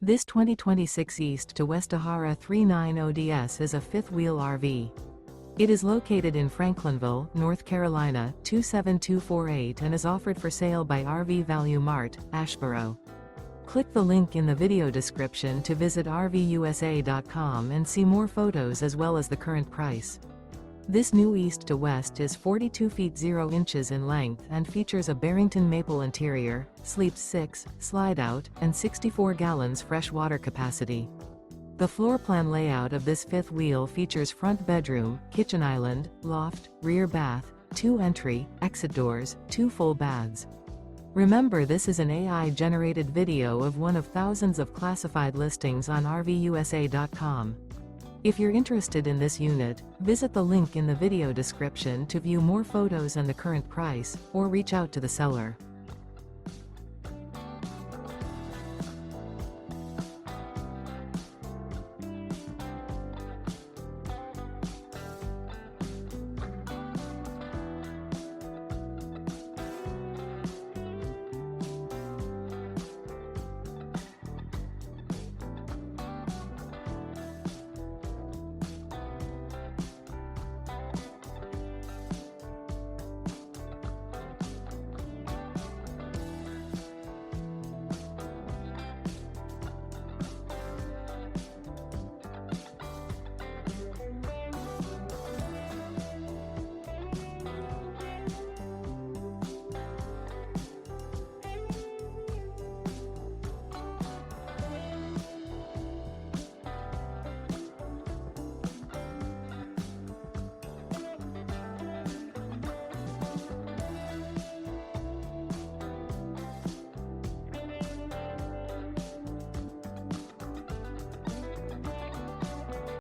This 2026 East to West Ahara 390DS is a fifth-wheel RV. It is located in Franklinville, North Carolina, 27248 and is offered for sale by RV Value Mart, Asheboro. Click the link in the video description to visit RVUSA.com and see more photos as well as the current price. This new East to West is 42 feet 0 inches in length and features a Barrington Maple interior, sleeps 6, slide-out, and 64 gallons fresh water capacity. The floor plan layout of this fifth wheel features front bedroom, kitchen island, loft, rear bath, 2 entry, exit doors, 2 full baths. Remember, this is an AI-generated video of one of thousands of classified listings on RVUSA.com. If you're interested in this unit, visit the link in the video description to view more photos and the current price, or reach out to the seller.